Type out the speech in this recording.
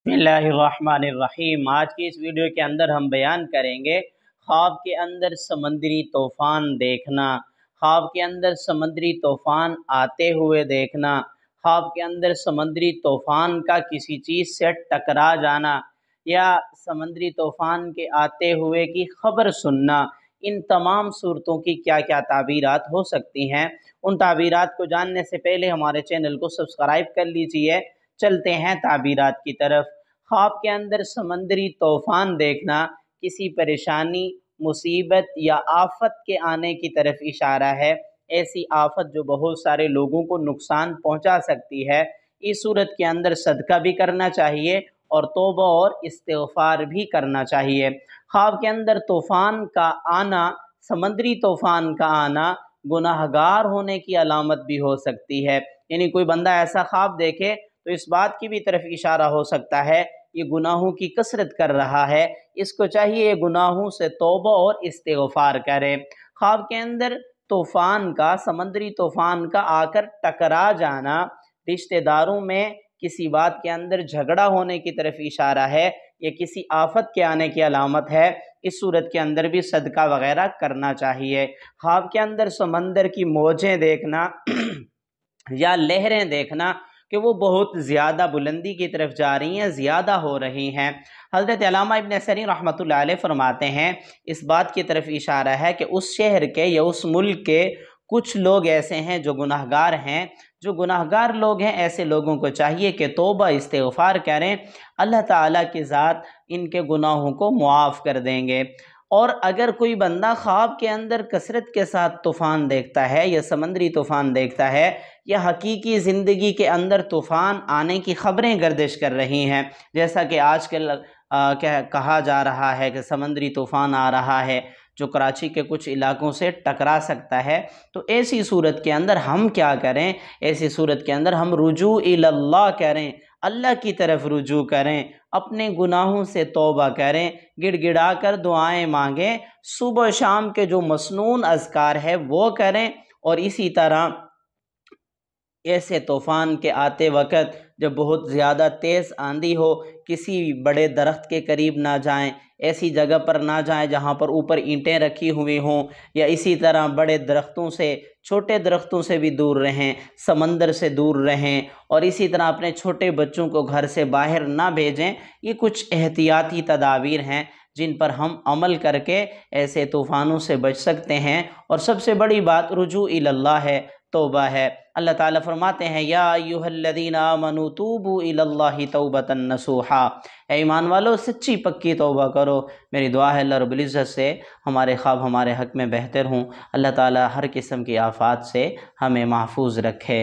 बिस्मिल्लाहिर्रहमानिर्रहीम। आज की इस वीडियो के अंदर हम बयान करेंगे ख्वाब के अंदर समंदरी तूफ़ान देखना, ख्वाब के अंदर समंदरी तूफ़ान आते हुए देखना, ख्वाब के अंदर समंदरी तूफ़ान का किसी चीज़ से टकरा जाना या समंदरी तूफ़ान के आते हुए की खबर सुनना। इन तमाम सूरतों की क्या क्या ताबीरात हो सकती हैं, उन ताबीरात को जानने से पहले हमारे चैनल को सब्सक्राइब कर लीजिए। चलते हैं ताबीरात की तरफ। ख्वाब के अंदर समंदरी तूफ़ान देखना किसी परेशानी, मुसीबत या आफत के आने की तरफ इशारा है। ऐसी आफत जो बहुत सारे लोगों को नुकसान पहुंचा सकती है। इस सूरत के अंदर सदका भी करना चाहिए और तौबा और इस्तिग़फ़ार भी करना चाहिए। ख्वाब के अंदर तूफ़ान का आना, समंदरी तूफ़ान का आना गुनाहगार होने की अलामत भी हो सकती है। यानी कोई बंदा ऐसा ख्वाब देखे तो इस बात की भी तरफ इशारा हो सकता है ये गुनाहों की कसरत कर रहा है, इसको चाहिए गुनाहों से तौबा और इस्तिग़फ़ार करे। ख्वाब के अंदर तूफ़ान का, समंदरी तूफ़ान का आकर टकरा जाना रिश्तेदारों में किसी बात के अंदर झगड़ा होने की तरफ इशारा है, ये किसी आफत के आने की अलामत है। इस सूरत के अंदर भी सदका वगैरह करना चाहिए। ख्वाब के अंदर समंदर की मौजें देखना या लहरें देखना कि वो बहुत ज़्यादा बुलंदी की तरफ जा रही हैं, ज़्यादा हो रही हैं। हज़रत अल्लामा इब्न सरीन रहमतुल्लाह अलैह फरमाते हैं इस बात की तरफ इशारा है कि उस शहर के या उस मुल्क के कुछ लोग ऐसे हैं जो गुनाहगार हैं। जो गुनाहगार लोग हैं ऐसे लोगों को चाहिए कि तौबा इस्तिग़फ़ार करें, अल्लाह ताला की ज़ात इनके गुनाहों को मुआफ़ कर देंगे। और अगर कोई बंदा ख्वाब के अंदर कसरत के साथ तूफ़ान देखता है या समंदरी तूफ़ान देखता है या हकीकी ज़िंदगी के अंदर तूफ़ान आने की ख़बरें गर्दिश कर रही हैं, जैसा कि आजकल कहा जा रहा है कि समंदरी तूफ़ान आ रहा है जो कराची के कुछ इलाकों से टकरा सकता है, तो ऐसी सूरत के अंदर हम क्या करें? ऐसी सूरत के अंदर हम रुजू इलल्लाह करें, अल्लाह की तरफ रुजू करें, अपने गुनाहों से तौबा करें, गिड़गिड़ा कर दुआएं मांगें, सुबह शाम के जो मसनून अज़कार है वो करें। और इसी तरह ऐसे तूफ़ान के आते वक़्त जब बहुत ज़्यादा तेज़ आंधी हो, किसी बड़े दरख्त के करीब ना जाएं, ऐसी जगह पर ना जाएं जहां पर ऊपर ईंटें रखी हुई हों, या इसी तरह बड़े दरख्तों से, छोटे दरख्तों से भी दूर रहें, समंदर से दूर रहें, और इसी तरह अपने छोटे बच्चों को घर से बाहर ना भेजें। ये कुछ एहतियाती तदाबीर हैं जिन पर हम अमल करके ऐसे तूफ़ानों से बच सकते हैं। और सबसे बड़ी बात रुजू इलल्लाह है, तौबा है। अल्लाह ताला फरमाते हैं या अय्युहल्लज़ीना आमनू तूबू इलल्लाहि तौबतन नसूहा, ऐ ईमान वालो सच्ची पक्की तौबा करो। मेरी दुआ है अल्लाह रब्बुल इज़्ज़त से हमारे ख्वाब हमारे हक़ में बेहतर हों, अल्लाह ताला हर किस्म की आफ़ात से हमें महफूज रखे।